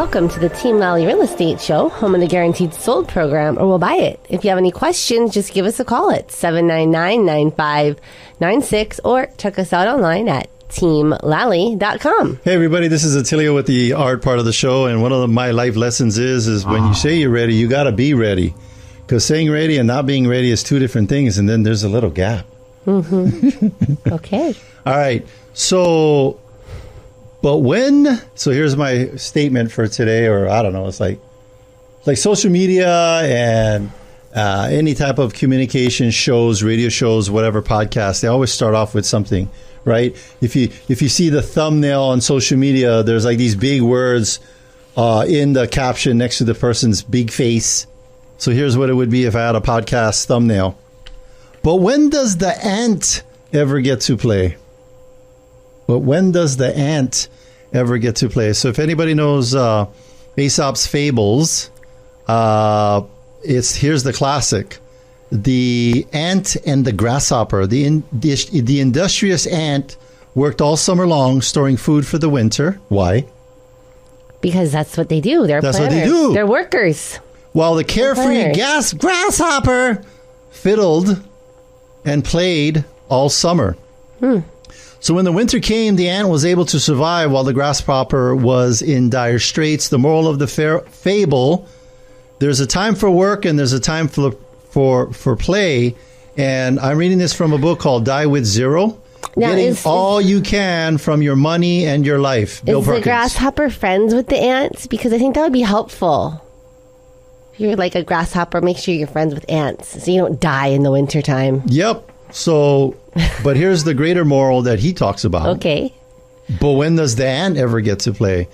welcome to the Team Lally Real Estate Show, home of the Guaranteed Sold program, or we'll buy it. If you have any questions, just give us a call at 799-9596 or check us out online at teamlally.com. Hey everybody, this is Attilio with the art part of the show, and one of my life lessons is when you say you're ready, you got to be ready. Because saying ready and not being ready is two different things, and then there's a little gap. Mm-hmm. Okay. All right. So here's my statement for today, or I don't know, it's like social media and any type of communication shows, radio shows, whatever, podcasts, they always start off with something, right? If you see the thumbnail on social media, there's like these big words in the caption next to the person's big face. So here's what it would be if I had a podcast thumbnail. But when does the ant ever get to play? So if anybody knows Aesop's Fables, here's the classic. The ant and the grasshopper. The industrious ant worked all summer long storing food for the winter. Why? Because that's what they do. They're planners. What they do. They're workers. While the carefree grasshopper fiddled and played all summer. So when the winter came, the ant was able to survive while the grasshopper was in dire straits. The moral of the fable, there's a time for work and there's a time for play. And I'm reading this from a book called Die With Zero. Now, getting all you can from your money and your life. Bill Perkins. The grasshopper friends with the ants? Because I think that would be helpful. If you're like a grasshopper, make sure you're friends with ants so you don't die in the wintertime. Yep. So, but here's the greater moral that he talks about. Okay. But when does the ant ever get to play?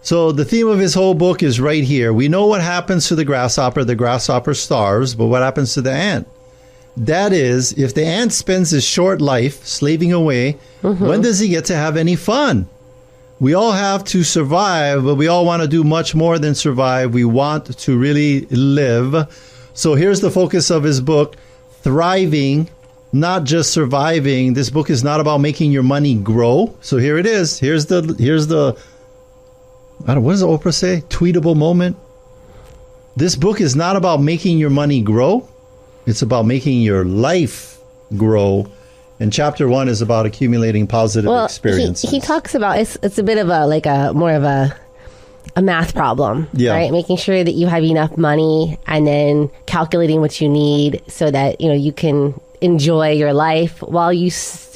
So the theme of his whole book is right here. We know what happens to the grasshopper. The grasshopper starves, but what happens to the ant? That is, if the ant spends his short life slaving away, when does he get to have any fun? We all have to survive, but we all want to do much more than survive. We want to really live. So here's the focus of his book, Thriving, not just surviving. This book is not about making your money grow. So here it is. Here's the what does Oprah say? Tweetable moment. This book is not about making your money grow. It's about making your life grow. And chapter 1 is about accumulating positive experiences. He talks about it's a bit of more of a math problem, right? Making sure that you have enough money and then calculating what you need so that you can enjoy your life while you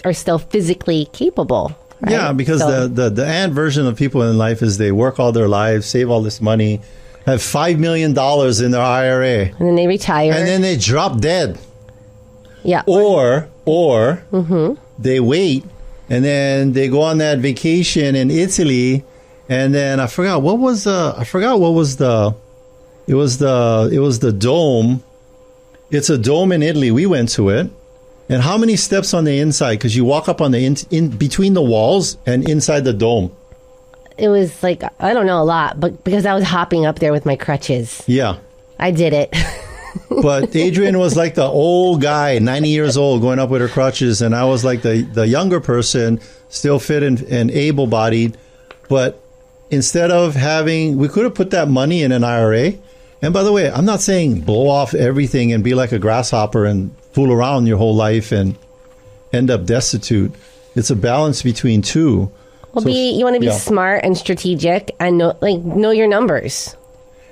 are still physically capable. Right? Yeah, because the ant version of people in life is they work all their lives, save all this money, have $5 million in their IRA, and then they retire, and then they drop dead. Yeah. Or they wait and then they go on that vacation in Italy, and then it was the dome. It's a dome in Italy. We went to it. And how many steps on the inside? Because you walk up on the in between the walls and inside the dome. It was like, I don't know, a lot, but because I was hopping up there with my crutches. Yeah. I did it. But Adrienne was like the old guy, 90 years old, going up with her crutches. And I was like the younger person, still fit and able-bodied. But instead of we could have put that money in an IRA. And by the way, I'm not saying blow off everything and be like a grasshopper and fool around your whole life and end up destitute. It's a balance between two. Well, you want to be smart and strategic and know your numbers.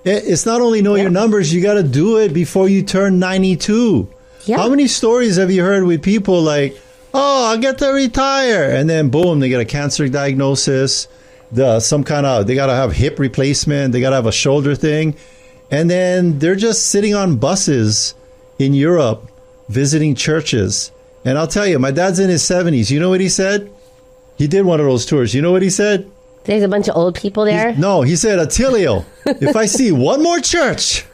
It's not only know your numbers, you got to do it before you turn 92. Yeah. How many stories have you heard with people like, oh, I'll get to retire, and then boom, they get a cancer diagnosis, they got to have hip replacement, they got to have a shoulder thing, and then they're just sitting on buses in Europe visiting churches. And I'll tell you, my dad's in his 70s. You know what he said? He did one of those tours. You know what he said? There's a bunch of old people there? He said, Attilio, if I see one more church,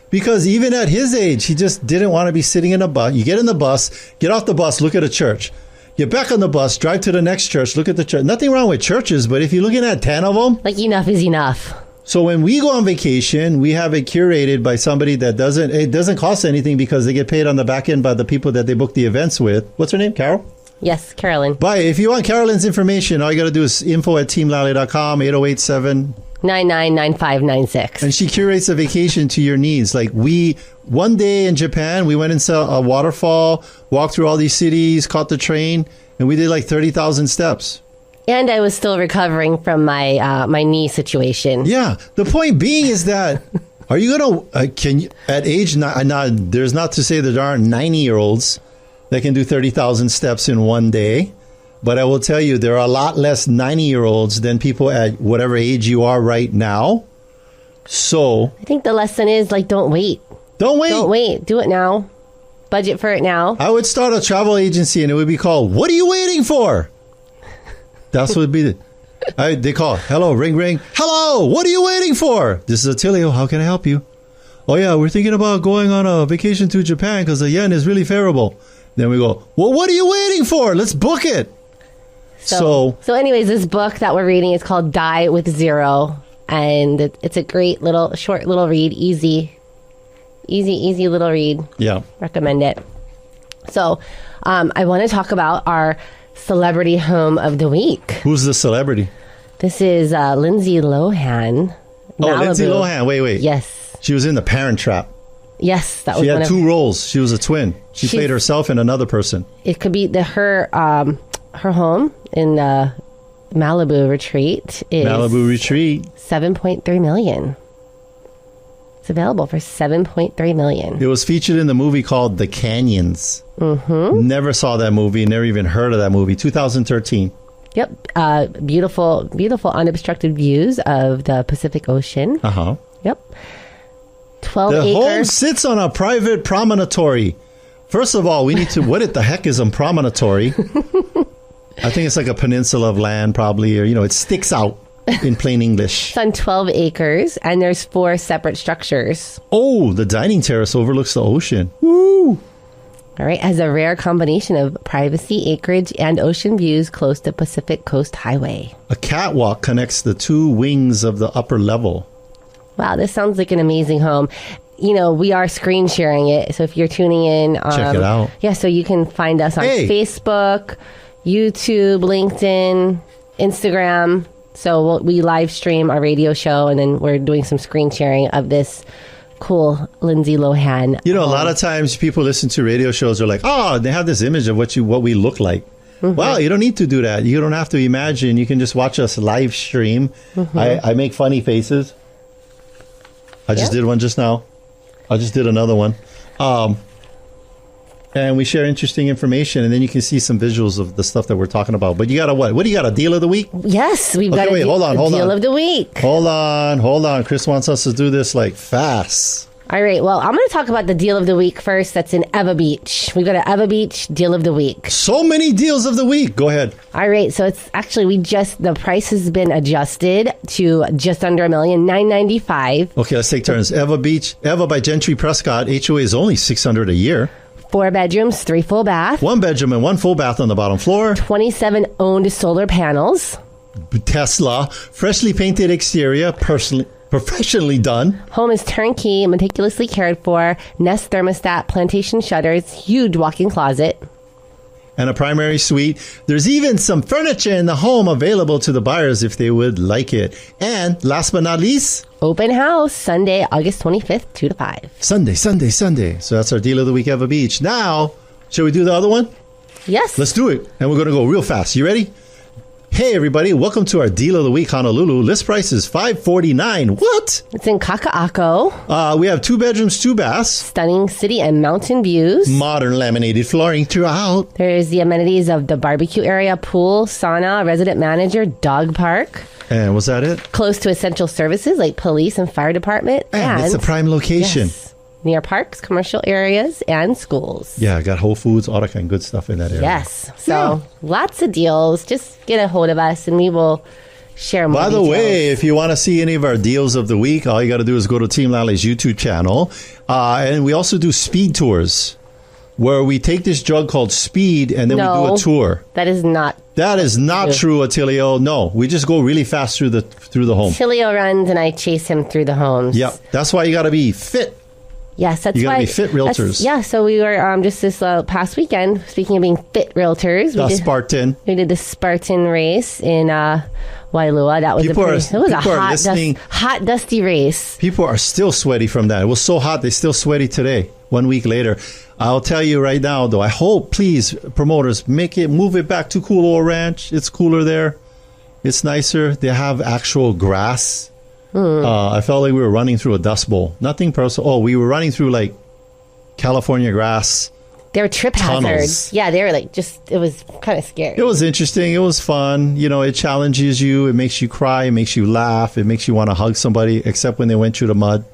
because even at his age, he just didn't want to be sitting in a bus. You get in the bus, get off the bus, look at a church. Get back on the bus, drive to the next church, look at the church. Nothing wrong with churches, but if you're looking at 10 of them. Like enough is enough. So when we go on vacation, we have it curated by somebody that doesn't cost anything because they get paid on the back end by the people that they book the events with. What's her name? Carol? Yes, Carolyn. But if you want Carolyn's information, all you got to do is info@teamlally.com, 8087 999596. And she curates a vacation to your needs. Like one day in Japan, we went and saw a waterfall, walked through all these cities, caught the train, and we did like 30,000 steps. And I was still recovering from my my knee situation. Yeah. The point being is that, are you going to, at age, there's not to say that there aren't 90-year-olds that can do 30,000 steps in one day. But I will tell you, there are a lot less 90-year-olds than people at whatever age you are right now. So I think the lesson is, like, don't wait. Don't wait. Don't wait. Do it now. Budget for it now. I would start a travel agency and it would be called, "What are you waiting for?" That's what it'd be. They call, "Hello, ring, ring. Hello, what are you waiting for? This is Attilio. How can I help you?" "Oh, yeah, we're thinking about going on a vacation to Japan because the yen is really favorable." Then we go, "Well, what are you waiting for? Let's book it." So anyways, this book that we're reading is called Die with Zero. And it's a great short little read. Easy little read. Yeah. Recommend it. So I want to talk about our celebrity home of the week. Who's the celebrity? This is Lindsay Lohan. Oh, Malibu. Lindsay Lohan. Wait. Yes. She was in The Parent Trap. Yes. She had two roles. She was a twin. She played herself and another person. It could be her home in Malibu Retreat is $7.3 million. It's available for $7.3 million. It was featured in the movie called The Canyons. Mm-hmm. Never saw that movie. Never even heard of that movie. 2013. Yep. Beautiful unobstructed views of the Pacific Ocean. Uh-huh. Yep. 12 acres. The home sits on a private promontory. First of all, we need to... What the heck is a promontory? I think it's like a peninsula of land, probably, or, it sticks out in plain English. It's on 12 acres, and there's 4 separate structures. Oh, the dining terrace overlooks the ocean. Woo! All right, has a rare combination of privacy, acreage, and ocean views close to Pacific Coast Highway. A catwalk connects the 2 wings of the upper level. Wow, this sounds like an amazing home. We are screen sharing it, so if you're tuning in... check it out. Yeah, so you can find us on Facebook, YouTube, LinkedIn, Instagram. So we live stream our radio show, and then we're doing some screen sharing of this cool Lindsay Lohan. A lot of times people listen to radio shows are like, oh, they have this image of what we look like. Mm-hmm. Well, you don't need to do that. You don't have to imagine. You can just watch us live stream. Mm-hmm. I make funny faces. I just did one just now. I just did another one. And we share interesting information, and then you can see some visuals of the stuff that we're talking about. But you got a what? What do you got? A deal of the week? Yes, we've got a deal of the week. Hold on. Chris wants us to do this fast. All right. Well, I'm going to talk about the deal of the week first. That's in Eva Beach. We've got an Eva Beach deal of the week. So many deals of the week. Go ahead. All right. So it's actually the price has been adjusted to just under $1,995,000. Okay, let's take turns. Eva Beach, Eva by Gentry Prescott. HOA is only $600 a year. 4 bedrooms, 3 full bath. 1 bedroom and 1 full bath on the bottom floor. 27 owned solar panels. Tesla, freshly painted exterior, professionally done. Home is turnkey, meticulously cared for. Nest thermostat, plantation shutters, huge walk-in closet. And a primary suite. There's even some furniture in the home available to the buyers if they would like it. And last but not least, open house Sunday, August 25th, 2 to 5. Sunday. So that's our deal of the week, Eva Beach. Now, shall we do the other one? Yes. Let's do it. And we're going to go real fast. You ready? Hey, everybody. Welcome to our deal of the week, Honolulu. List price is $549. What? It's in Kaka'ako. We have 2 bedrooms, 2 baths. Stunning city and mountain views. Modern laminated flooring throughout. There's the amenities of the barbecue area, pool, sauna, resident manager, dog park. And was that it? Close to essential services like police and fire department. And it's a prime location. Yes, near parks, commercial areas, and schools. Yeah, got Whole Foods, all that kind of good stuff in that area. Yes. So lots of deals. Just get a hold of us and we will share more details. By the way, if you want to see any of our deals of the week, all you got to do is go to Team Lally's YouTube channel. And we also do speed tours where we take this drug called speed and then we do a tour. That is not true, Attilio. No, we just go really fast through the home. Attilio runs and I chase him through the homes. Yeah, that's why you got to be fit. Yes, that's you why. You got to be fit realtors. Yeah, so we were just this past weekend, speaking of being fit realtors. We did the Spartan race in Wailua. That was a hot, dusty race. People are still sweaty from that. It was so hot, they're still sweaty today, 1 week later. I'll tell you right now, though, I hope, please, promoters, move it back to Cool Old Ranch. It's cooler there. It's nicer. They have actual grass. I felt like we were running through a dust bowl. Nothing personal. Oh, we were running through like California grass. They were trip tunnels. Hazards. Yeah, they were like it was kind of scary. It was interesting. It was fun. It challenges you. It makes you cry. It makes you laugh. It makes you want to hug somebody, except when they went through the mud.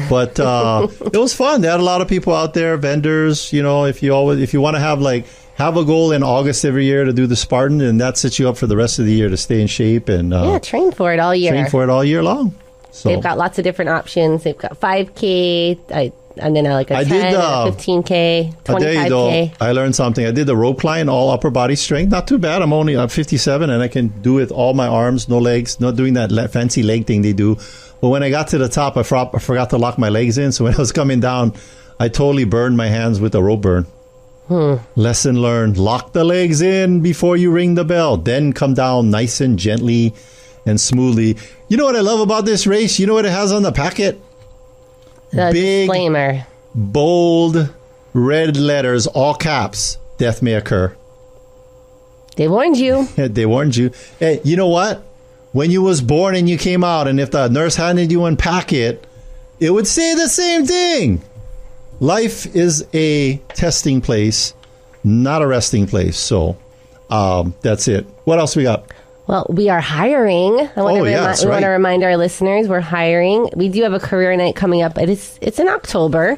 But it was fun. They had a lot of people out there, vendors. If you want to have a goal in August every year to do the Spartan, and that sets you up for the rest of the year to stay in shape and train for it all year. Train for it all year long. So they've got lots of different options. They've got 5K, and then like a 10, 15K, 25K. I learned something. I did the rope climb, all upper body strength. Not too bad. I'm 57, and I can do it all my arms, no legs. Not doing that fancy leg thing they do. But when I got to the top, I forgot to lock my legs in. So when I was coming down, I totally burned my hands with the rope burn. Lesson learned. Lock the legs in before you ring the bell. Then come down nice and gently and smoothly. You know what I love about this race? You know what it has on the packet? The big, disclaimer. Bold, red letters, all caps. Death may occur. They warned you. They warned you. Hey, you know what? When you was born and you came out, and if the nurse handed you one packet, it would say the same thing. Life is a testing place, not a resting place. So that's it. What else we got? Well, we are hiring. We want to remind our listeners we're hiring. We do have a career night coming up. It's in October.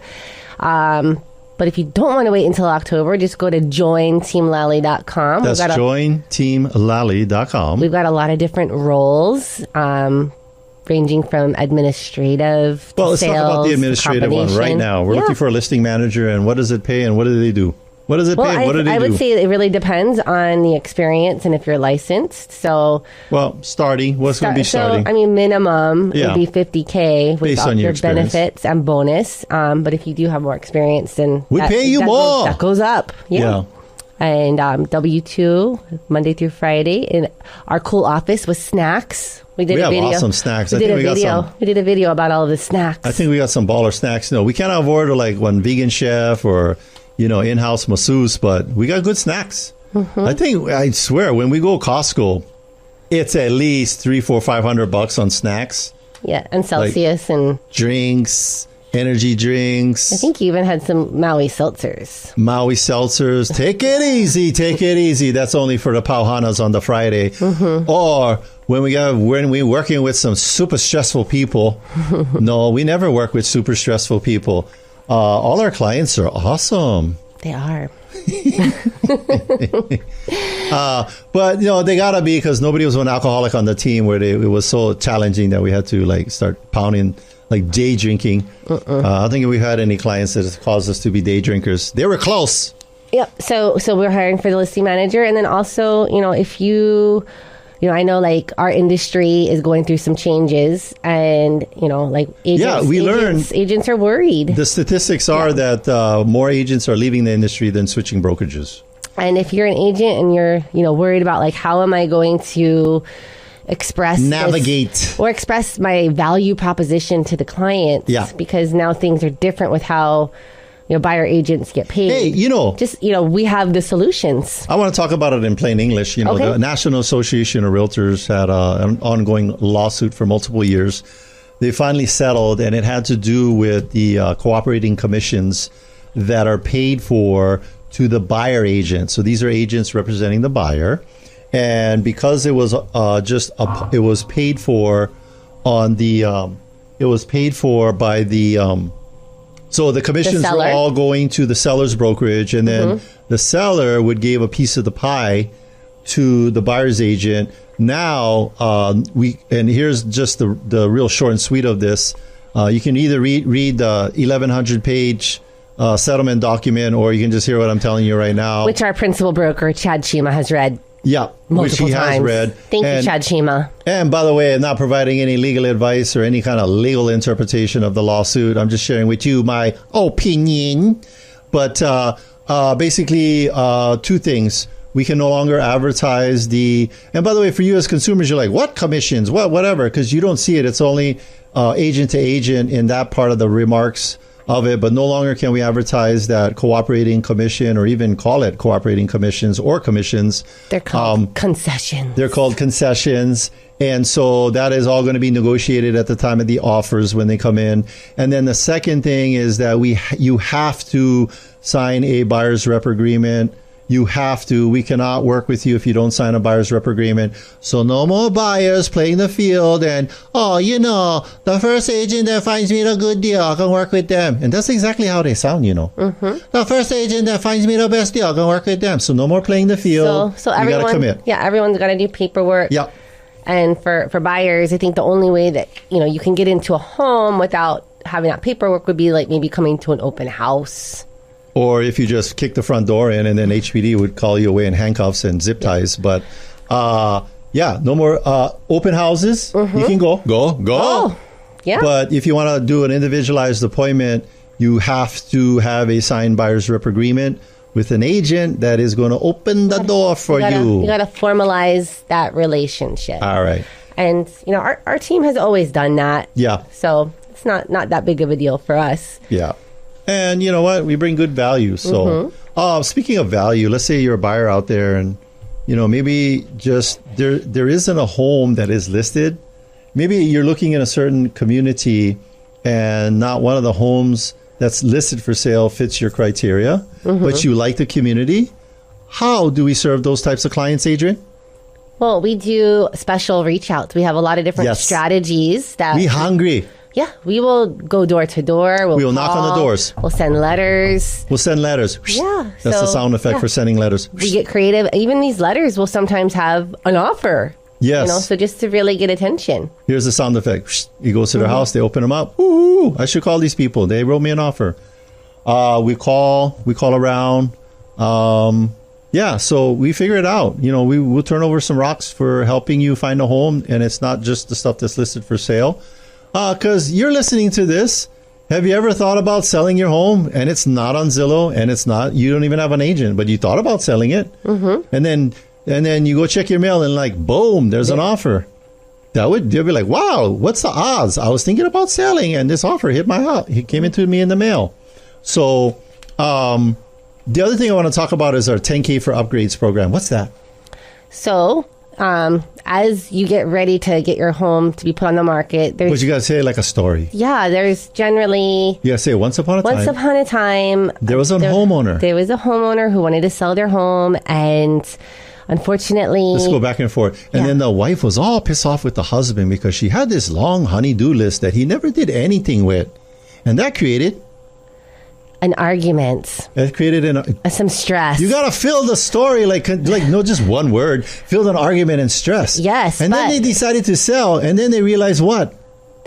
But if you don't want to wait until October, just go to jointeamlally.com. That's jointeamlally.com. We've got a lot of different roles, ranging from administrative to let's sales, talk about the administrative one right now. We're looking for a listing manager, and what does it pay, and what do they do? What does it pay? What do they do? I would say it really depends on the experience and if you're licensed. So, starting, what's going to be starting? So, minimum would be $50K with all your benefits and bonus. But if you do have more experience, then we pay you more. That goes up. Yeah. And W-2 Monday through Friday in our cool office with snacks. We did a video. Awesome snacks. We did a video about all of the snacks. I think we got some baller snacks. We can't afford like one vegan chef or in-house masseuse, but we got good snacks. I swear, when we go Costco, it's at least $300-$500 on snacks. Yeah, and Celsius and drinks, energy drinks. I think you even had some Maui seltzers. Take it easy. Take it easy. That's only for the Pauhanas on the Friday. Or when we're working with some super stressful people. No, we never work with super stressful people. All our clients are awesome. They are. But they gotta be, because nobody was an alcoholic on the team where it was so challenging that we had to start pounding day drinking. I don't think we had any clients that caused us to be day drinkers. They were close. Yep. So we're hiring for the listing manager, and then also if you. I know our industry is going through some changes, and agents are worried. The statistics are that more agents are leaving the industry than switching brokerages. And if you're an agent and you're worried about how am I going to navigate or express my value proposition to the client, because now things are different with how buyer agents get paid. Hey, we have the solutions. I want to talk about it in plain English. The National Association of Realtors had an ongoing lawsuit for multiple years. They finally settled, and it had to do with the cooperating commissions that are paid for to the buyer agent. So these are agents representing the buyer, and because it was it was paid for on the it was paid for by the. So the commissions were all going to the seller's brokerage, and then the seller would give a piece of the pie to the buyer's agent. Now, and here's just the real short and sweet of this. You can either read the 1,100-page settlement document, or you can just hear what I'm telling you right now. Which our principal broker, Chad Shima, has read. Yeah, which he has read. Thank you, Chad Shima. And by the way, I'm not providing any legal advice or any kind of legal interpretation of the lawsuit. I'm just sharing with you my opinion. But basically, two things. We can no longer advertise and by the way, for you as consumers, you're like, what commissions? Whatever, because you don't see it. It's only agent to agent in that part of the remarks of it, but no longer can we advertise that cooperating commission or even call it cooperating commissions or commissions. They're called concessions. They're called concessions. And so that is all going to be negotiated at the time of the offers when they come in. And then the second thing is that you have to sign a buyer's rep agreement. You have to. We cannot work with you if you don't sign a buyer's rep agreement. So no more buyers playing the field and, the first agent that finds me a good deal, I can work with them. And that's exactly how they sound, Mm-hmm. The first agent that finds me the best deal, I can work with them. So no more playing the field. So everyone, you got to commit. Yeah, everyone's got to do paperwork. Yep. And for buyers, I think the only way that, you can get into a home without having that paperwork would be like maybe coming to an open house. Or if you just kick the front door in and then HPD would call you away in handcuffs and zip ties. But, no more open houses. Mm-hmm. You can go. Oh, yeah. But if you want to do an individualized appointment, you have to have a signed buyer's rep agreement with an agent that is going to open the door for you. You got to formalize that relationship. All right. And, our team has always done that. Yeah. So it's not that big of a deal for us. Yeah. And you know what? We bring good value. So speaking of value, let's say you're a buyer out there and, maybe just there isn't a home that is listed. Maybe you're looking in a certain community and not one of the homes that's listed for sale fits your criteria, but you like the community. How do we serve those types of clients, Adrienne? Well, we do special reach outs. We have a lot of different strategies that we hungry. Yeah, we will go door to door. We will knock on the doors. We'll send letters. Yeah. That's the sound effect for sending letters. We get creative. Even these letters will sometimes have an offer. Yes. So just to really get attention. Here's the sound effect. He goes to their house. They open them up. Ooh, I should call these people. They wrote me an offer. We call around. So we figure it out. We'll turn over some rocks for helping you find a home. And it's not just the stuff that's listed for sale. Because you're listening to this. Have you ever thought about selling your home and it's not on Zillow and you don't even have an agent, but you thought about selling it? Mm-hmm. And then you go check your mail and boom, there's an offer. They'll be like, wow, what's the odds? I was thinking about selling and this offer hit my house. It came into me in the mail. So the other thing I want to talk about is our 10K for Upgrades program. What's that? So as you get ready to get your home to be put on the market, but you got to say it like a story. Yeah, there's generally... You got to say once upon a time, there was a homeowner. There was a homeowner who wanted to sell their home, and unfortunately... Let's go back and forth. And then the wife was all pissed off with the husband because she had this long honey-do list that he never did anything with. And that created... an argument. It created some stress. You got to fill the story like no, just one word. Fill an argument and stress. Yes. And then they decided to sell, and then they realized what?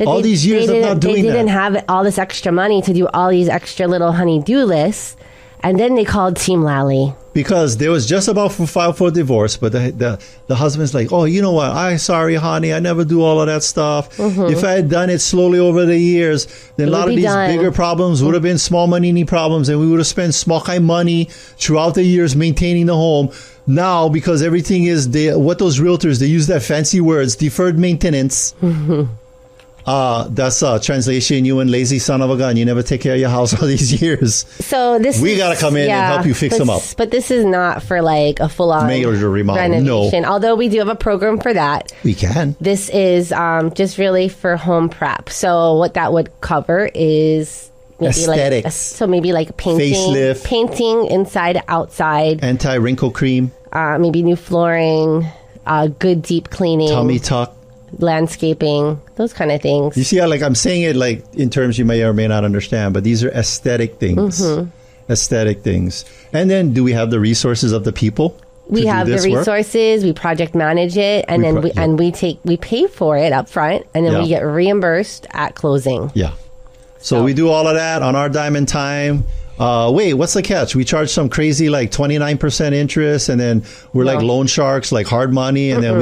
All these years of not doing that. They didn't have all this extra money to do all these extra little honey-do lists, and then they called Team Lally. Because they was just about to file for divorce, but the husband's like, oh, you know what? sorry, honey, I never do all of that stuff. Mm-hmm. If I had done it slowly over the years, then a lot of these bigger problems would have been small money problems, and we would have spent small kind money throughout the years maintaining the home. Now, because everything is, what those realtors, they use that fancy words, deferred maintenance. Mm-hmm. That's a translation. You and lazy son of a gun. You never take care of your house all these years. So we got to come in and help you fix them up. But this is not for like a full-on major remodel. Renovation. No. Although we do have a program for that. We can. This is just really for home prep. So what that would cover is maybe aesthetics. Maybe like painting, facelift, painting inside, outside, anti-wrinkle cream, maybe new flooring, good deep cleaning, tummy tuck. Landscaping, those kind of things. You see how I'm saying it in terms you may or may not understand, but these are aesthetic things. Mm-hmm. Aesthetic things. And then do we have the resources of the people? We have the resources, we project manage it, and we pay for it up front, and then we get reimbursed at closing. Yeah. So we do all of that on our dime and time. wait, what's the catch? We charge some crazy like 29% interest, and then we're like loan sharks, like hard money, and then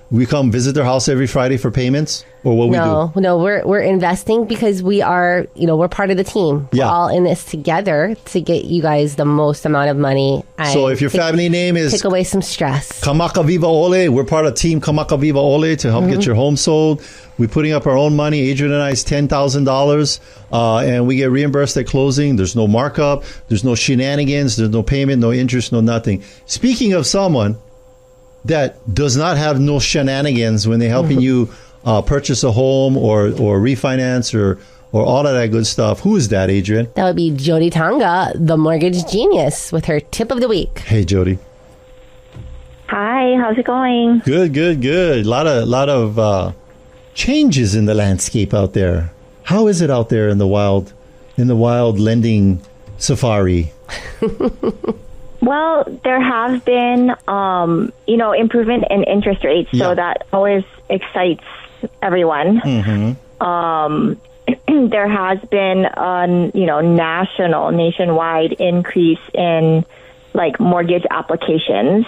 we come visit their house every Friday for payments, or what we do? No, we're investing because we are, we're part of the team. We're all in this together to get you guys the most amount of money. So if your family name is... Take away some stress. Kamaka Viva Ole. We're part of Team Kamaka Viva Ole to help get your home sold. We're putting up our own money. Adrienne and I's $10,000, and we get reimbursed at closing. There's no markup. There's no shenanigans. There's no payment, no interest, no nothing. Speaking of someone that does not have no shenanigans when they're helping you purchase a home or refinance or all of that good stuff. Who is that, Adrienne? That would be Jodie Tanga, the mortgage genius, with her tip of the week. Hey, Jodie. Hi, how's it going? Good. A lot of changes in the landscape out there. How is it out there in the wild lending safari? Well, there have been, improvement in interest rates, so that always excites everyone. There has been a, nationwide increase in like mortgage applications.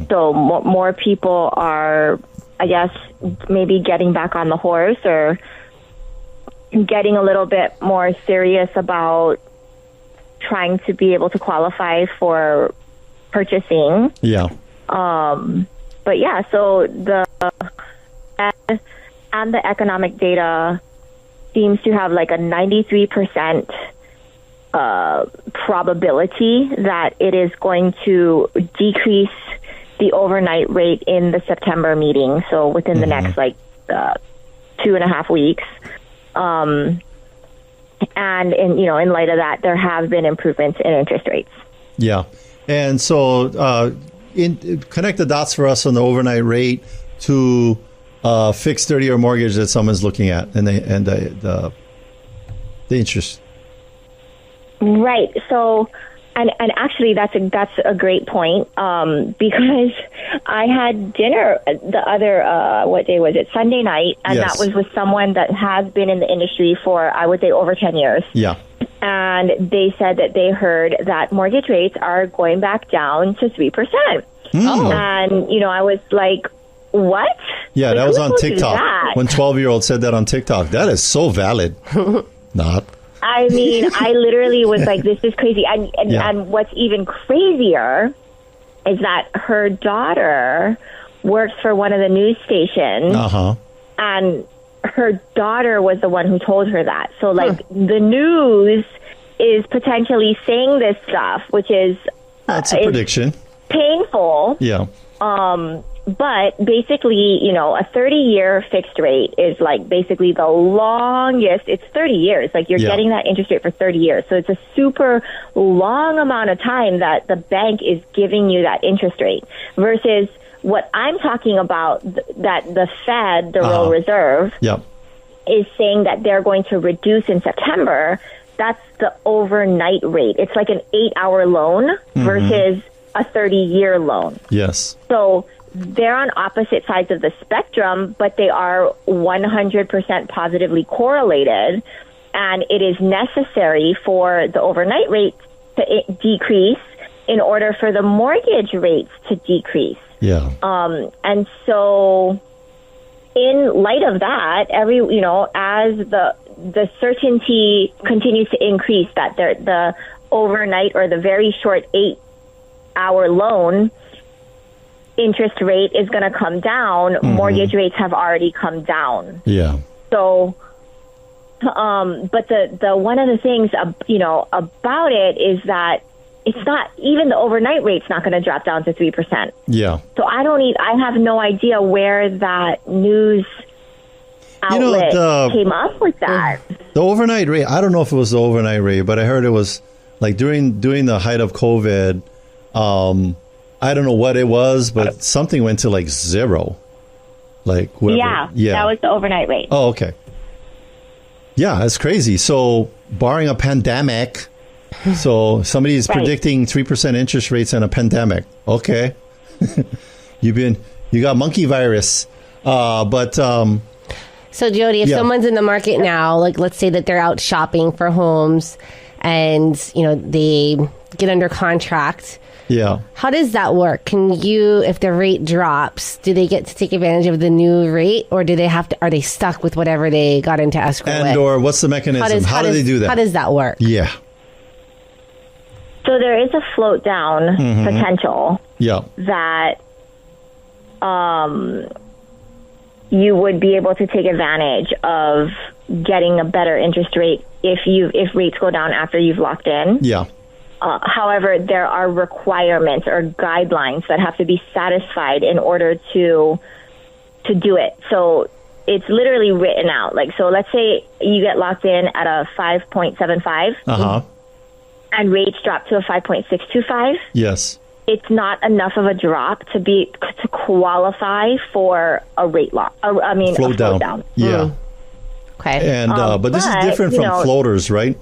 So more people are, I guess, maybe getting back on the horse or getting a little bit more serious about trying to be able to qualify for purchasing. But yeah, so the economic data seems to have like a 93% probability that it is going to decrease the overnight rate in the September meeting. So within the next 2.5 weeks. And in light of that, there have been improvements in interest rates. Yeah. And so connect the dots for us on the overnight rate to fixed 30-year mortgage that someone's looking at and the interest. Right. So, and actually that's a great point, because I had dinner the other, what day was it? Sunday night. And that was with someone that has been in the industry for, I would say, over 10 years. Yeah. And they said that they heard that mortgage rates are going back down to 3%. Oh. And, I was like, what? Yeah, that was on TikTok. When 12-year-old said that on TikTok. That is so valid. Not. I mean, I literally was like, this is crazy. And what's even crazier is that her daughter works for one of the news stations. And her daughter was the one who told her that. So, the news is potentially saying this stuff, which is... That's a prediction. Painful. Yeah. But basically, a 30-year fixed rate is like basically the longest. It's 30 years. Like you're getting that interest rate for 30 years. So it's a super long amount of time that the bank is giving you that interest rate versus what I'm talking about, that the Fed, the Federal Reserve, is saying that they're going to reduce in September. That's the overnight rate. It's like an 8-hour loan versus a 30-year loan. Yes. So they're on opposite sides of the spectrum, but they are 100% positively correlated. And it is necessary for the overnight rate to decrease in order for the mortgage rates to decrease. Yeah. And so in light of that, as the certainty continues to increase that the overnight or the very short 8-hour loan interest rate is going to come down, mortgage rates have already come down. Yeah. So, but the one of the things, about it is that it's not, even the overnight rate's not going to drop down to 3%. Yeah. So I have no idea where that news outlet came up with that. The overnight rate, I don't know if it was the overnight rate, but I heard it was like during the height of COVID, I don't know what it was, but something went to like 0. Like whoever, that was the overnight rate. Oh, okay. Yeah, that's crazy. So barring a pandemic, so somebody is predicting 3% interest rates in a pandemic. Okay. You got monkey virus. So Jodie, if someone's in the market now, like let's say that they're out shopping for homes and, you know, they get under contract. Yeah. How does that work? Can you, if the rate drops, do they get to take advantage of the new rate, or do they have to? Are they stuck with whatever they got into escrow with? And or what's the mechanism? How do they do that? How does that work? Yeah. So there is a float down potential. Yeah. That you would be able to take advantage of getting a better interest rate if rates go down after you've locked in. Yeah. However, there are requirements or guidelines that have to be satisfied in order to do it. So it's literally written out. Like, so let's say you get locked in at a 5.75 and rates drop to a 5.625. Yes. It's not enough of a drop to qualify for a rate lock. Float down. Yeah. Okay. And but this is different from floaters, right?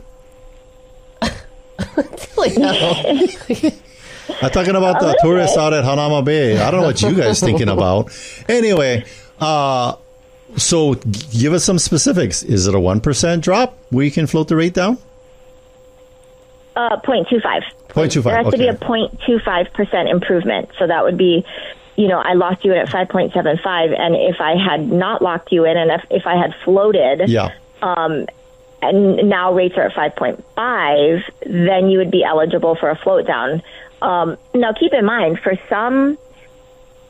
I'm talking about the tourists out at Hanama Bay. I don't know what you guys thinking about. Anyway, so give us some specifics. Is it a 1% drop where you can float the rate down? 0.25. 0.25. There has to be a 0.25% improvement. So that would be, you know, I locked you in at 5.75, and if I had not locked you in, and if I had floated, and now rates are at 5.5, then you would be eligible for a float down. Now, keep in mind, for some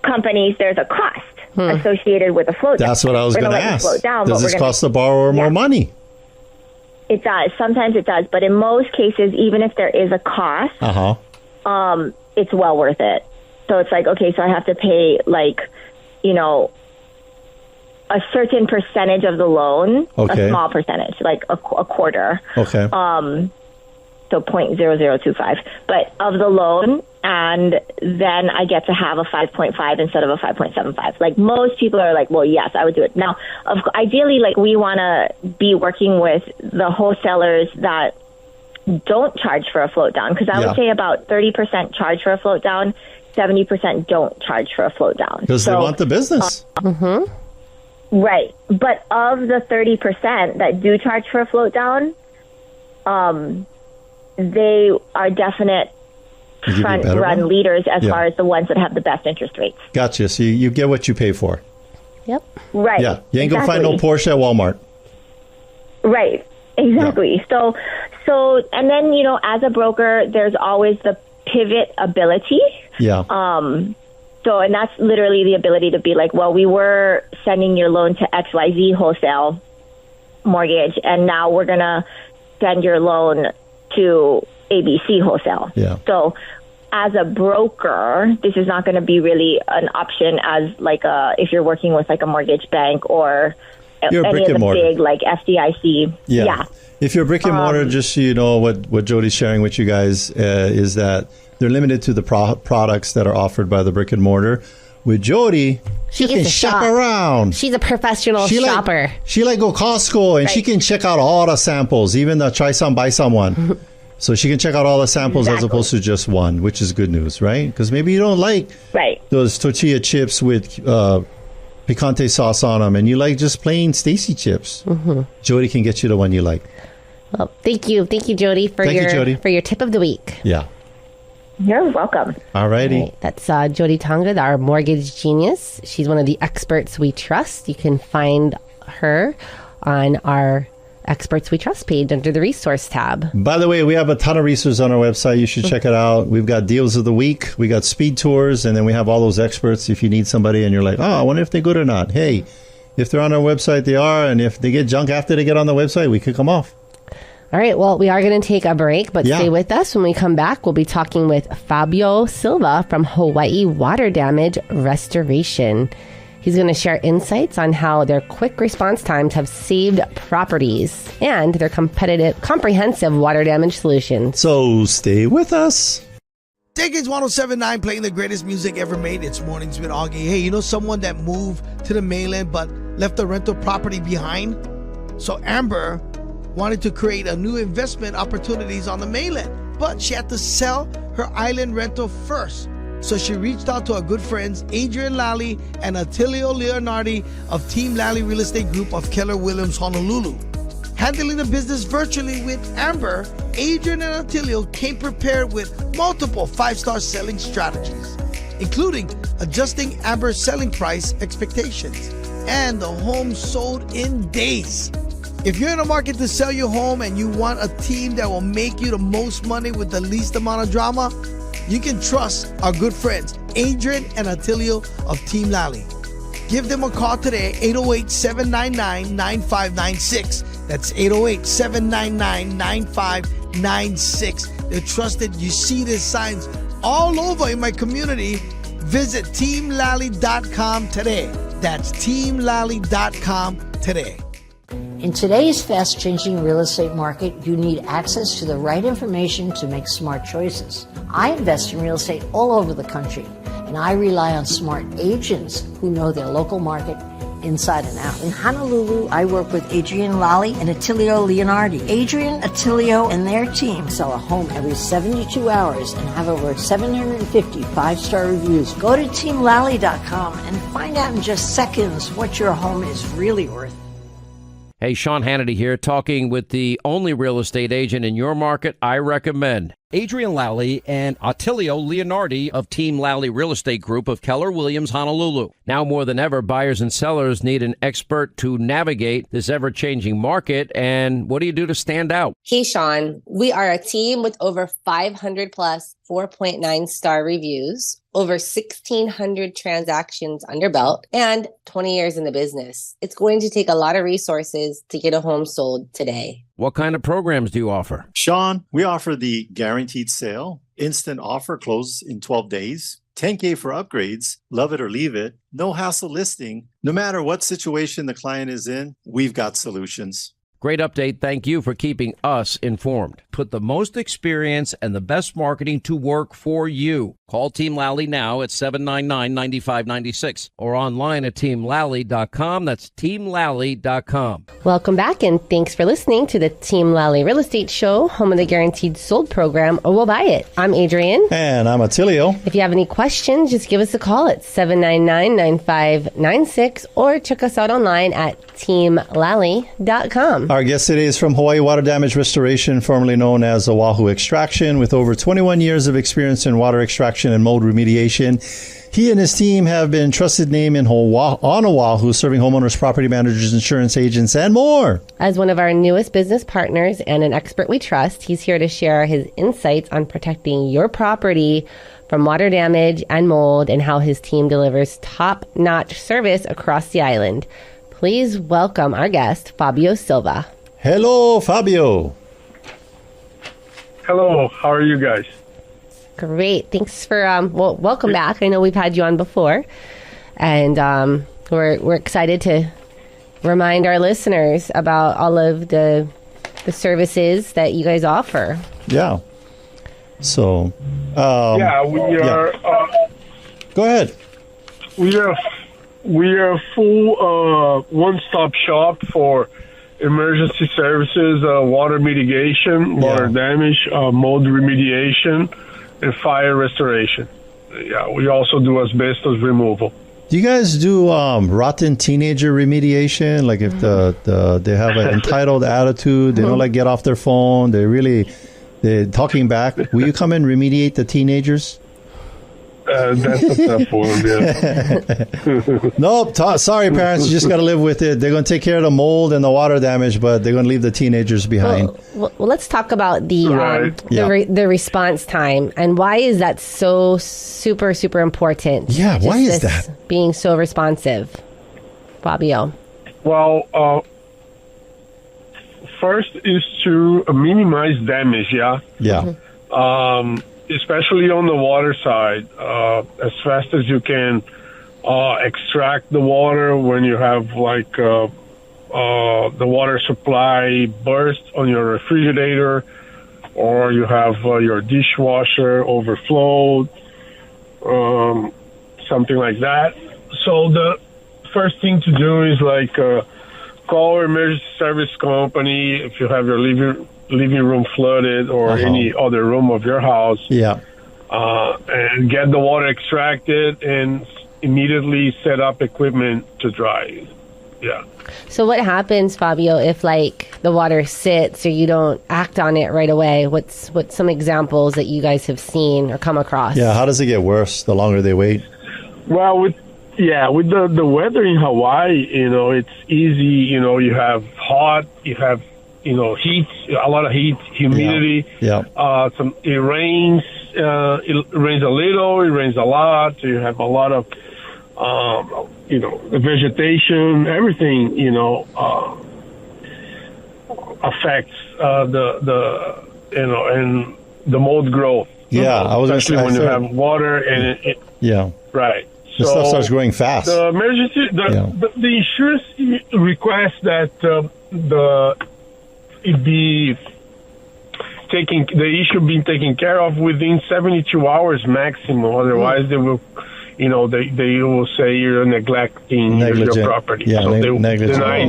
companies, there's a cost associated with a float down. That's what I was going to ask. Does this cost the borrower more money? It does. Sometimes it does. But in most cases, even if there is a cost, it's well worth it. So it's like, okay, so I have to pay, like, you know, a certain percentage of the loan, a small percentage, like a quarter. Okay. So 0.0025, but of the loan, and then I get to have a 5.5 instead of a 5.75. Like, most people are like, well, yes, I would do it. Now, ideally, like, we want to be working with the wholesalers that don't charge for a float down, because I would say about 30% charge for a float down, 70% don't charge for a float down. Because they want the business. Right. But of the 30% that do charge for a float down, they are definite front-run leaders as far as the ones that have the best interest rates. Gotcha. So you get what you pay for. Yep. Right. Yeah. You ain't going to find no Porsche at Walmart. Right. Exactly. Yeah. So, and then, you know, as a broker, there's always the pivot ability. Yeah. So, and that's literally the ability to be like, well, we were sending your loan to XYZ wholesale mortgage, and now we're going to send your loan to ABC wholesale. Yeah. So as a broker, this is not going to be really an option as like if you're working with like a mortgage bank or any of the big like FDIC. Yeah. If you're a brick and mortar, just so you know what Jodie's sharing with you guys is that they're limited to the products that are offered by the brick and mortar. With Jodie, she can shop around. She's a professional shopper. She like go Costco, and she can check out all the samples, even the try some, buy some one. So she can check out all the samples as opposed to just one, which is good news, right? Because maybe you don't like those tortilla chips with picante sauce on them, and you like just plain Stacy chips. Jodie can get you the one you like. Well, thank you, Jodie, for your tip of the week. Yeah. You're welcome. All righty. Right, that's Jodie Tanga, our mortgage genius. She's one of the experts we trust. You can find her on our Experts We Trust page under the resource tab. By the way, we have a ton of resources on our website. You should check it out. We've got deals of the week. We got speed tours, and then we have all those experts. If you need somebody and you're like, oh, I wonder if they're good or not. Hey, if they're on our website, they are. And if they get junk after they get on the website, we kick them off. All right. Well, we are going to take a break, but stay with us. When we come back, we'll be talking with Fabio Silva from Hawaii Water Damage Restoration. He's going to share insights on how their quick response times have saved properties and their comprehensive water damage solutions. So stay with us. Decades 107.9 playing the greatest music ever made. It's Mornings with Augie. Hey, you know someone that moved to the mainland but left the rental property behind? So Amber wanted to create a new investment opportunities on the mainland, but she had to sell her island rental first. So she reached out to our good friends Adrienne Lally and Attilio Leonardi of Team Lally Real Estate Group of Keller Williams, Honolulu. Handling the business virtually with Amber, Adrienne and Attilio came prepared with multiple 5-star selling strategies, including adjusting Amber's selling price expectations and the home sold in days. If you're in a market to sell your home and you want a team that will make you the most money with the least amount of drama, you can trust our good friends, Adrienne and Attilio of Team Lally. Give them a call today, 808-799-9596. That's 808-799-9596. They're trusted. You see these signs all over in my community. Visit teamlally.com today. That's teamlally.com today. In today's fast-changing real estate market, you need access to the right information to make smart choices. I invest in real estate all over the country, and I rely on smart agents who know their local market inside and out. In Honolulu, I work with Adrienne, Lally, and Attilio Leonardi. Adrienne, Attilio, and their team sell a home every 72 hours and have over 750 5-star reviews. Go to teamlally.com and find out in just seconds what your home is really worth. Hey, Sean Hannity here, talking with the only real estate agent in your market I recommend. Adrienne Lally and Attilio Leonardi of Team Lally Real Estate Group of Keller Williams, Honolulu. Now more than ever, buyers and sellers need an expert to navigate this ever-changing market. And what do you do to stand out? Hey, Sean, we are a team with over 500 plus 4.9 star reviews, over 1,600 transactions under belt, and 20 years in the business. It's going to take a lot of resources to get a home sold today. What kind of programs do you offer? Sean, we offer the guaranteed sale, instant offer close in 12 days, $10K for upgrades, love it or leave it, no hassle listing. No matter what situation the client is in, we've got solutions. Great update. Thank you for keeping us informed. Put the most experience and the best marketing to work for you. Call Team Lally now at 799-9596 or online at teamlally.com. That's teamlally.com. Welcome back, and thanks for listening to the Team Lally Real Estate Show, home of the Guaranteed Sold program, or we'll buy it. I'm Adrienne. And I'm Attilio. If you have any questions, just give us a call at 799-9596 or check us out online at teamlally.com. Our guest today is from Hawaii Water Damage Restoration, formerly known as Oahu Extraction, with over 21 years of experience in water extraction and mold remediation. He and his team have been trusted name on Oahu, serving homeowners, property managers, insurance agents, and more. As one of our newest business partners and an expert we trust, he's here to share his insights on protecting your property from water damage and mold and how his team delivers top-notch service across the island. Please welcome our guest, Fabio Silva. Hello, Fabio. Hello, how are you guys? Great. Thanks for, welcome back. I know we've had you on before, and we're excited to remind our listeners about all of the services that you guys offer. Yeah. So, we are. Go ahead. We are a full one-stop shop for emergency services, water mitigation, water damage, mold remediation, and fire restoration. Yeah, we also do asbestos removal. Do you guys do rotten teenager remediation? Like if they have an entitled attitude, they don't like get off their phone, they're talking back. Will you come and remediate the teenagers? That's a tough one, yeah. Nope. Sorry, parents. You just got to live with it. They're going to take care of the mold and the water damage, but they're going to leave the teenagers behind. Well, let's talk about the response time, and why is that so super, super important? Yeah, why is that? Being so responsive, Fabio. Well, first is to minimize damage, yeah? Yeah. Especially on the water side, as fast as you can extract the water when you have the water supply burst on your refrigerator, or you have your dishwasher overflowed, something like that. So the first thing to do is call an emergency service company if you have your living room flooded or any other room of your house. Yeah. And get the water extracted and immediately set up equipment to dry it. Yeah. So what happens, Fabio, if like the water sits or you don't act on it right away? What's some examples that you guys have seen or come across? Yeah, how does it get worse the longer they wait? Well, with the weather in Hawaii, it's easy. You have hot, you have heat, a lot of heat, humidity. Yeah. It rains. It rains a little. It rains a lot. So you have a lot of the vegetation, everything, affects and the mold growth. Yeah, I was especially when you have water and it right. The stuff starts growing fast. The emergency, the insurance requests that the issue being taken care of within 72 hours maximum. Otherwise, they will. They will say you're neglecting your property. Yeah, so they will deny.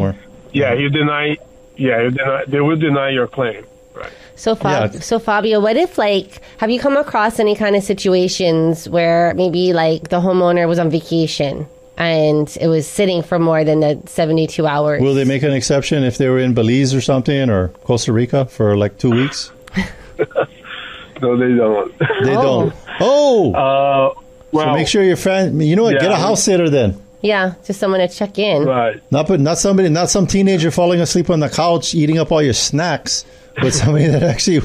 They will deny your claim. Right. So Fabio, what if have you come across any kind of situations where maybe like the homeowner was on vacation and it was sitting for more than the 72 hours? Will they make an exception if they were in Belize or something or Costa Rica for like 2 weeks? No, they don't. They don't. Oh. Well, so make sure your friend. You know what? Get a house sitter then. Yeah, just someone to check in. Right. Not some teenager falling asleep on the couch eating up all your snacks, but somebody that actually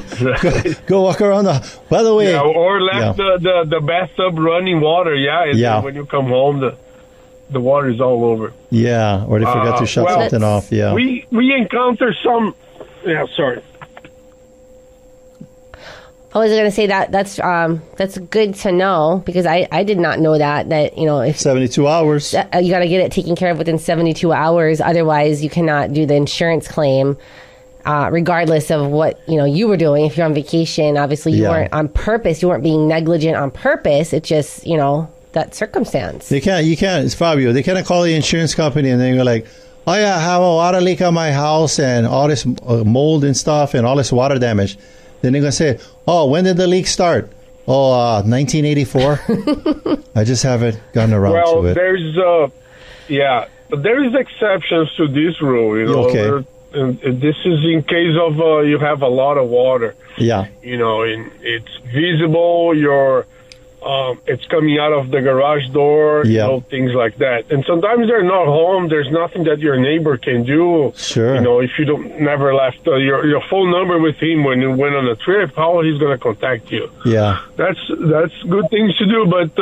go walk around by the way. Yeah, or left the bathtub running water. Yeah. When you come home, the water is all over. Yeah, or they forgot to shut something off. Yeah. We encounter some. Yeah. Sorry. I was going to say that's good to know because I did not know that if 72 hours you got to get it taken care of within 72 hours. Otherwise, you cannot do the insurance claim, regardless of what you were doing. If you're on vacation, obviously you weren't on purpose. You weren't being negligent on purpose. It's just that circumstance. You can't. It's Fabio. They can't call the insurance company and then you're like, oh yeah, I have a water leak on my house and all this mold and stuff and all this water damage. Then they're going to say, oh, when did the leak start? Oh, 1984. I just haven't gotten around to it. There is exceptions to this rule, Okay. And this is in case of you have a lot of water. Yeah. And it's visible, it's coming out of the garage door, things like that. And sometimes they're not home. There's nothing that your neighbor can do. Sure. If you never left your phone number with him when you went on a trip, how he's going to contact you? Yeah. That's good things to do. But,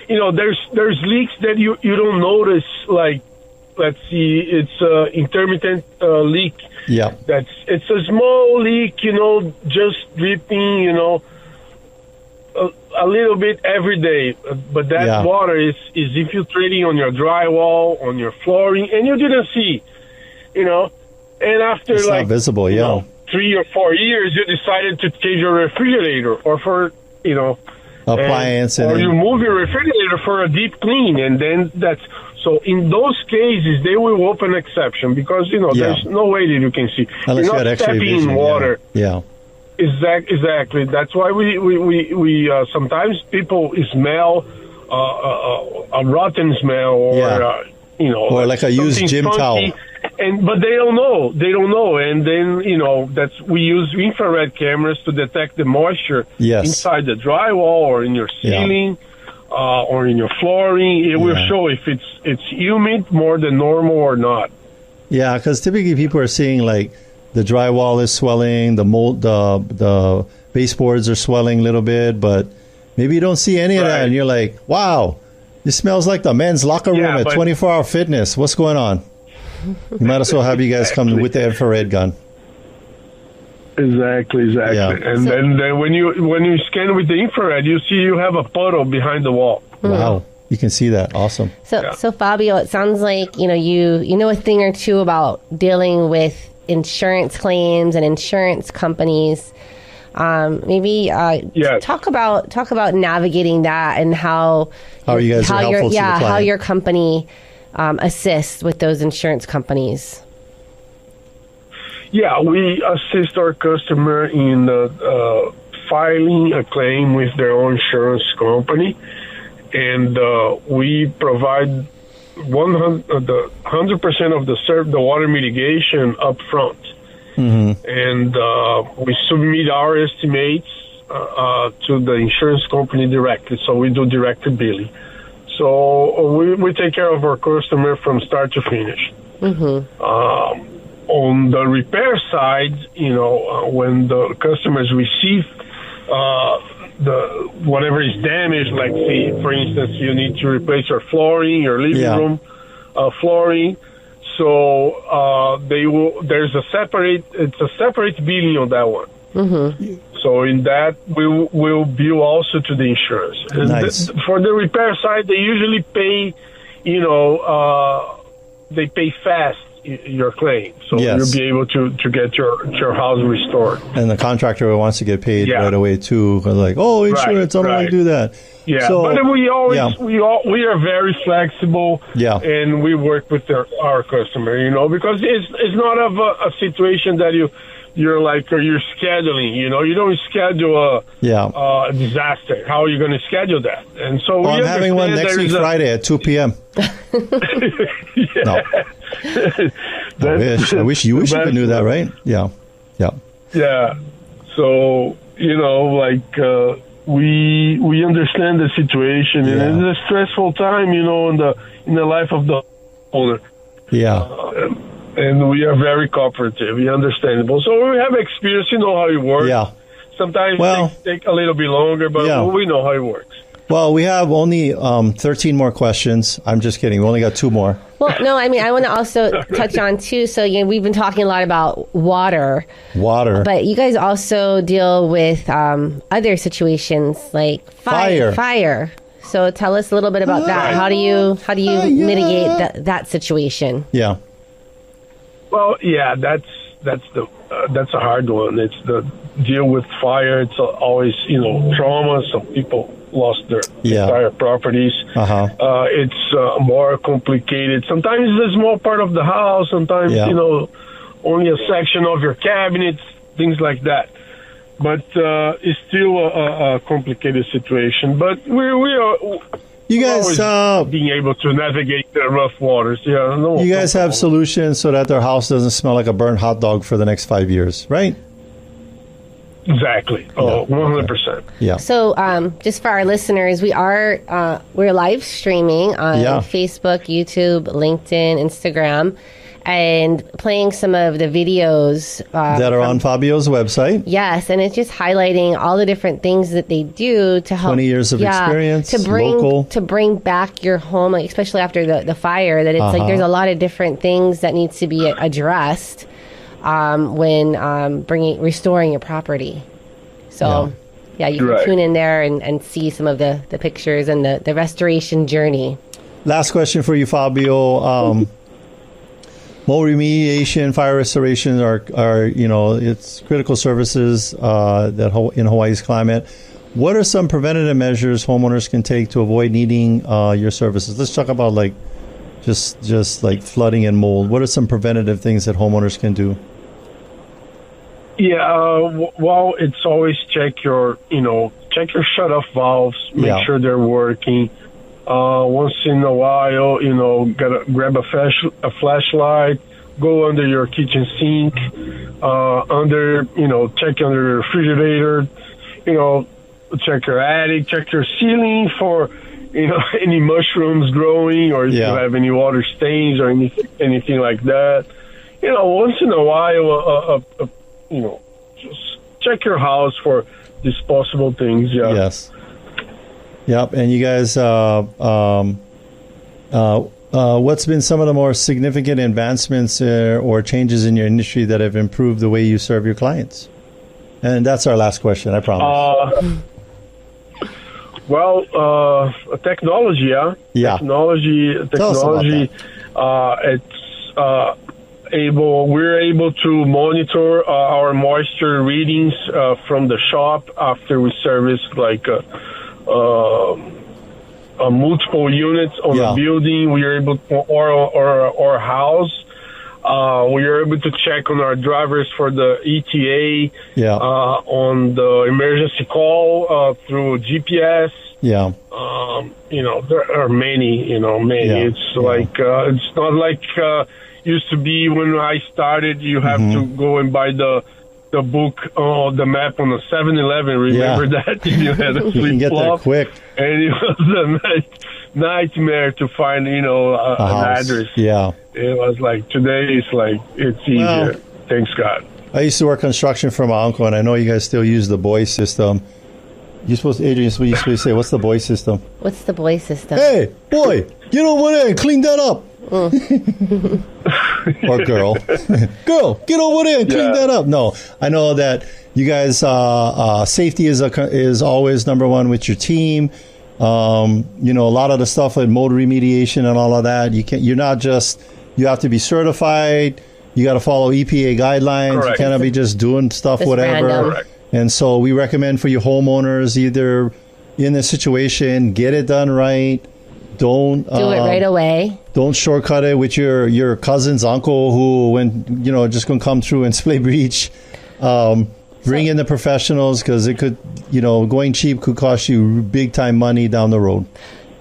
there's leaks that you don't notice, like, let's see, it's intermittent leak. Yeah. It's a small leak, just dripping, a little bit every day, but that water is infiltrating on your drywall, on your flooring, and you didn't see, and after it's not visible, 3 or 4 years, you decided to change your refrigerator or for, appliance, or you move your refrigerator for a deep clean, and then so in those cases, they will open exception because, there's no way that you can see. Unless you're not stepping in water. Yeah. Exactly. That's why we sometimes people smell a rotten smell or or like a used gym towel. But they don't know, and then we use infrared cameras to detect the moisture inside the drywall or in your ceiling or in your flooring. It will show if it's humid more than normal or not. Yeah, because typically people are seeing like the drywall is swelling, the mold, the baseboards are swelling a little bit, but maybe you don't see any of that, and you're like, wow, this smells like the men's locker room at 24-Hour Fitness. What's going on? You might as well have you guys come with the infrared gun. Exactly. Yeah. And then when you scan with the infrared, you see you have a puddle behind the wall. Wow. You can see that. Awesome. So Fabio, it sounds like, you know a thing or two about dealing with insurance claims and insurance companies. Maybe talk about navigating that and how you guys are helpful to the client. How your company assists with those insurance companies. Yeah, we assist our customer in filing a claim with their own insurance company, and we provide 100% of the water mitigation up front. And we submit our estimates to the insurance company directly. So we do direct billing. So we take care of our customer from start to finish. On the repair side, when the customers receive whatever is damaged, like say, for instance, you need to replace your flooring, your living room flooring. So there's a separate billing on that one. So in that, we'll bill also to the insurance. Nice. For the repair side, they usually pay, they pay fast your claim. So you'll be able to get your house restored. And the contractor wants to get paid right away too. Like, insurance, I don't want to do that. Yeah, so, but we always we are very flexible. And we work with our customer, because it's not of a situation that you're scheduling. You don't schedule a disaster. How are you going to schedule that? And so I'm having one next week Friday at 2 p.m. No. I wish you could do that, right? Yeah. So we understand the situation, and it's a stressful time, in the life of the owner. And we are very cooperative, understandable. So we have experience, how it works. Sometimes it takes a little bit longer, but we know how it works. Well, we have only 13 more questions. I'm just kidding. We only got 2 more. Well, no, I want to also touch on, too. So, we've been talking a lot about water. But you guys also deal with other situations like fire. So tell us a little bit about that. How do you mitigate that situation? Well, that's a hard one. It's the deal with fire. It's always, trauma. Some people lost their entire properties. It's more complicated. Sometimes it's a small part of the house. Sometimes, only a section of your cabinets, things like that. But it's still a complicated situation. But we are... You guys being able to navigate the rough waters. You guys have solutions so that their house doesn't smell like a burnt hot dog for the next 5 years, right? Exactly. 100%. Yeah. So just for our listeners, we're live streaming on Facebook, YouTube, LinkedIn, Instagram, and playing some of the videos that are on Fabio's website. Yes, and it's just highlighting all the different things that they do to help. 20 years of experience, to bring back your home, like, especially after the fire. That it's like there's a lot of different things that needs to be addressed when restoring your property. So you can tune in there and see some of the pictures and the restoration journey. Last question for you, Fabio. Mold remediation, fire restoration are it's critical services that in Hawaii's climate. What are some preventative measures homeowners can take to avoid needing your services? Let's talk about just like flooding and mold. What are some preventative things that homeowners can do? Well, it's always check your shut-off valves, make sure they're working. Once in a while, grab a flashlight, go under your kitchen sink, check under the refrigerator, check your attic, check your ceiling for, any mushrooms growing, or if you have any water stains or anything like that. Once in a while, just check your house for these possible things. Yes. Yep. And you guys, what's been some of the more significant advancements or changes in your industry that have improved the way you serve your clients? And that's our last question, I promise. Technology, Technology. We're able to monitor our moisture readings from the shop after we service multiple units on a building. We are able to, or house. We are able to check on our drivers for the ETA, on the emergency call through GPS. Yeah. There are many. It's like it's not like used to be when I started. You have to go and buy the book, the map on the 7-Eleven. Remember that? You had to you can get there quick, and it was a nightmare to find an address. Yeah. It was like today. It's like it's easier. Well, thanks God. I used to work construction for my uncle, and I know you guys still use the boy system. Adrienne, what you supposed to say? What's the boy system? What's the boy system? Hey, boy, get over there and clean that up. Or girl. Girl, get over there and clean that up. No, I know that you guys, safety is always number one with your team. A lot of the stuff like motor remediation and all of that, you have to be certified. You got to follow EPA guidelines. Correct. You cannot be just doing stuff, whatever. And so we recommend for you homeowners, either in this situation, get it done right. Don't do it right away. Don't shortcut it with your cousin's uncle who, just going to come through and splay breach. Bring in the professionals, because it could, going cheap could cost you big time money down the road.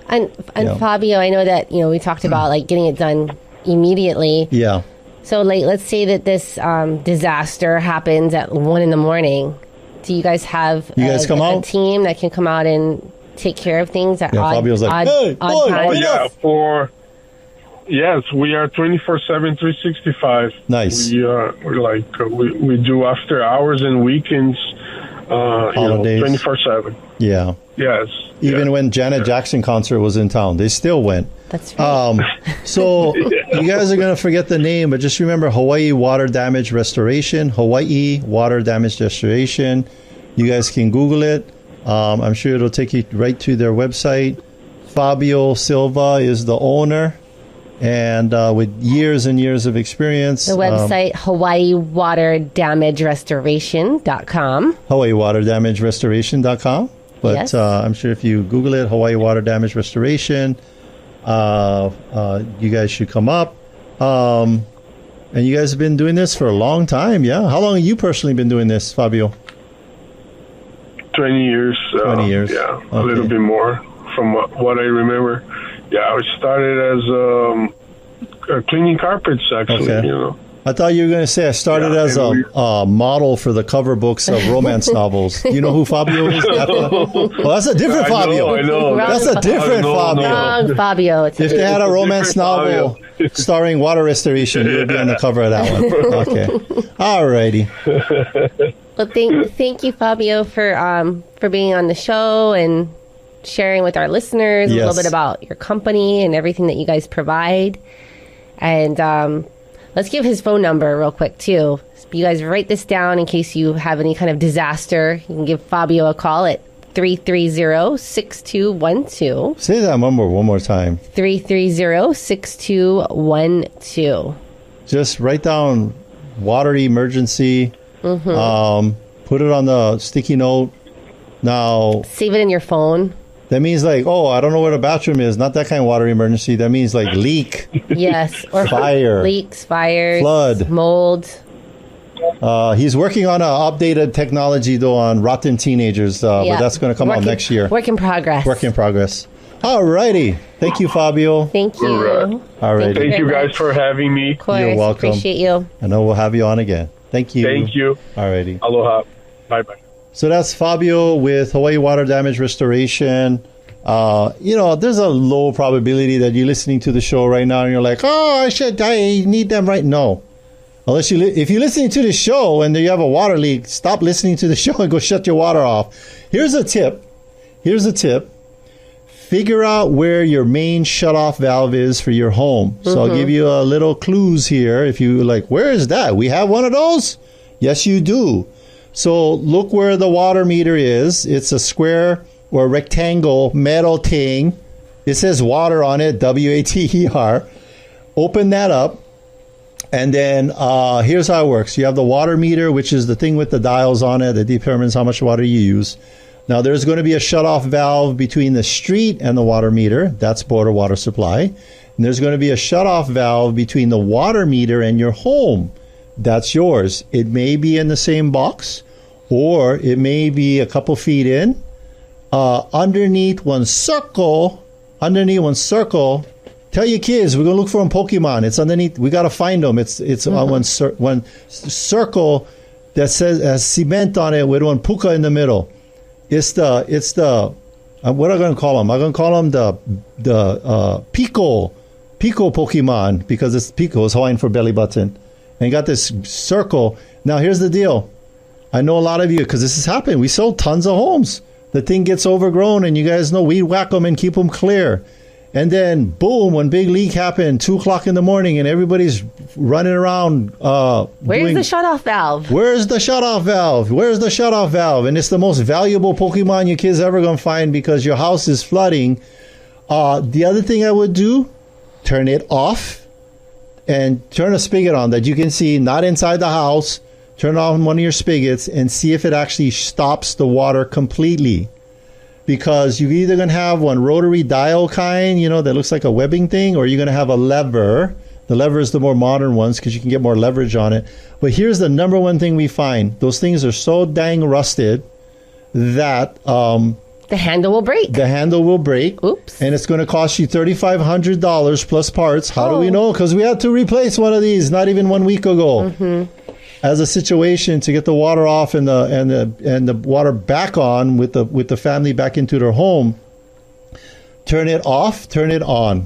And Fabio, I know that, we talked about like getting it done immediately. Yeah. So let's say that this disaster happens at 1 a.m. Do you guys have a team that can come out and take care of things at Fabio's like, hey, boy, times? Yes, we are 24/7, 365. Nice. We do after hours and weekends, holidays, 24/7. Yeah. Yes. Even when Janet Jackson concert was in town, they still went. That's right. So you guys are going to forget the name, but just remember Hawaii Water Damage Restoration. Hawaii Water Damage Restoration. You guys can Google it. I'm sure it'll take you right to their website. Fabio Silva is the owner, and with years and years of experience. The website, HawaiiWaterDamageRestoration.com. HawaiiWaterDamageRestoration.com. But yes. I'm sure if you Google it, Hawaii Water Damage Restoration, you guys should come up. And you guys have been doing this for a long time, yeah? How long have you personally been doing this, Fabio? 20 years. 20 years. Yeah, okay. A little bit more from what I remember. Yeah, I started as cleaning carpets, actually, Okay. I thought you were going to say I started as a model for the cover books of romance novels. Do you know who Fabio is? Well, that's a different Fabio. I know. That's a different Fabio. Wrong Fabio. If they had a romance novel starring water restoration, you would be on the cover of that one. Okay. All righty. Well, thank you, Fabio, for being on the show and sharing with our listeners a little bit about your company and everything that you guys provide. And let's give his phone number real quick, too. You guys write this down in case you have any kind of disaster. You can give Fabio a call at 330-6212. Say that number one more time. 330-6212. Just write down water emergency. Put it on the sticky note. Now, save it in your phone. That means like, I don't know where the bathroom is. Not that kind of water emergency. That means like leak. Yes. Or fire. Leaks, fires. Flood. Mold. He's working on an updated technology, though, on rotten teenagers. But that's going to come out next year. Work in progress. Work in progress. All righty. Thank you, Fabio. Thank you. All right. Thank you guys for having me. Of course. You're welcome. Appreciate you. I know we'll have you on again. Thank you. Thank you. All righty. Aloha. Bye-bye. So that's Fabio with Hawaii Water Damage Restoration. There's a low probability that you're listening to the show right now and you're like, I need them right. No. Unless if you're listening to the show and you have a water leak, stop listening to the show and go shut your water off. Here's a tip. Figure out where your main shutoff valve is for your home. So I'll give you a little clues here. If you like, where is that? We have one of those? Yes, you do. So look where the water meter is. It's a square or rectangle metal thing. It says water on it, W-A-T-E-R. Open that up. And then here's how it works. You have the water meter, which is the thing with the dials on it that determines how much water you use. Now, there's going to be a shutoff valve between the street and the water meter. That's border water supply. And there's going to be a shutoff valve between the water meter and your home. That's yours. It may be in the same box, or it may be a couple feet in. Underneath one circle, tell your kids, we're going to look for a Pokemon. It's underneath. We got to find them. It's on one circle that has cement on it with one puka in the middle. It's the what am I going to call them? I'm going to call them the Pico Pokemon, because it's Pico is Hawaiian for belly button. And you got this circle. Now here's the deal. I know a lot of you, because this has happened. We sold tons of homes. The thing gets overgrown, and you guys know weed whack them and keep them clear. And then, boom, when big leak happened, 2 o'clock in the morning, and everybody's running around. Where's the shutoff valve? Where's the shutoff valve? Where's the shutoff valve? And it's the most valuable Pokemon your kids ever going to find, because your house is flooding. The other thing I would do, turn it off and turn a spigot on that you can see, not inside the house. Turn on one of your spigots and see if it actually stops the water completely. Because you're either going to have one rotary dial kind, that looks like a webbing thing, or you're going to have a lever. The lever is the more modern ones because you can get more leverage on it. But here's the number one thing we find. Those things are so dang rusted that the handle will break. The handle will break. Oops. And it's going to cost you $3,500 plus parts. How do we know? Because we had to replace one of these not even 1 week ago. Mm-hmm. As a situation to get the water off and the water back on with the family back into their home. Turn it off, turn it on.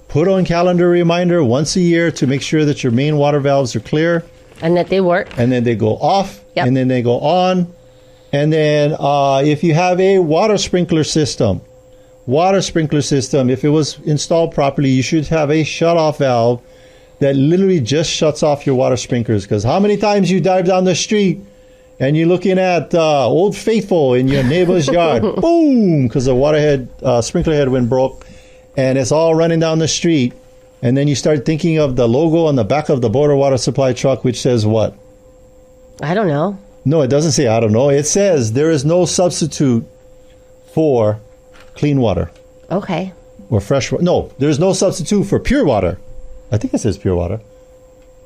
Put on calendar reminder once a year to make sure that your main water valves are clear. And that they work. And then they go off, yep. And then they go on. And then if you have a water sprinkler system, if it was installed properly, you should have a shutoff valve that literally just shuts off your water sprinklers. Because how many times you drive down the street and you're looking at Old Faithful in your neighbor's yard, boom, because the sprinkler head went broke, and it's all running down the street. And then you start thinking of the logo on the back of the border water supply truck, which says what? I don't know. No, it doesn't say I don't know. It says there is no substitute for clean water. Okay. Or fresh water. No, there's no substitute for pure water. I think it says pure water.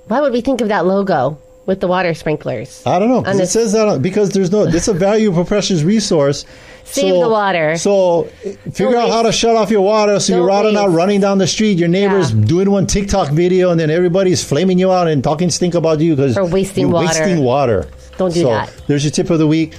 Why would we think of that logo with the water sprinklers? I don't know. It says that because it's a valuable, precious resource. Save the water. So figure out how to shut off your water so you're not running down the street. Your neighbor's doing one TikTok video and then everybody's flaming you out and talking stink about you because you're wasting water. Don't do that. There's your tip of the week.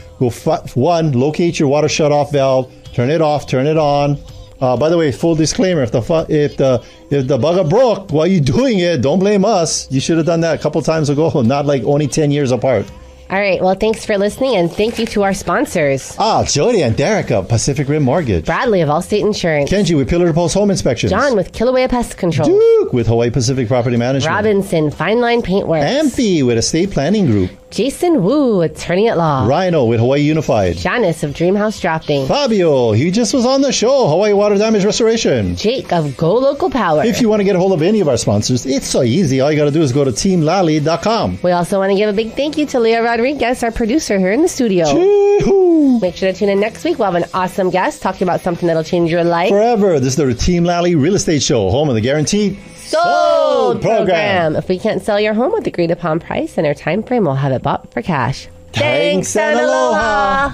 One, locate your water shut-off valve. Turn it off. Turn it on. By the way, full disclaimer: if the bugger broke while you're doing it, don't blame us. You should have done that a couple times ago, not like only 10 years apart. All right. Well, thanks for listening, and thank you to our sponsors. Jodie and Derek of Pacific Rim Mortgage. Bradley of Allstate Insurance. Kenji with Pillar to Post Home Inspections. John with Kilauea Pest Control. Duke with Hawaii Pacific Property Management. Robinson Fine Line Paintworks. Amphi with Estate Planning Group. Jason Wu, Attorney at Law. Rhino with Hawaii Unified. Janice of Dreamhouse Drafting. Fabio, he just was on the show, Hawaii Water Damage Restoration. Jake of Go Local Power. If you want to get a hold of any of our sponsors, it's so easy. All you got to do is go to teamlally.com. We also want to give a big thank you to Leah Rodriguez, our producer here in the studio. Chee-hoo. Make sure to tune in next week. We'll have an awesome guest talking about something that'll change your life. Forever. This is the Team Lally Real Estate Show, home of the Guaranteed Sold program. If we can't sell your home with agreed upon price and our time frame, we'll have it bought for cash. Thanks and aloha.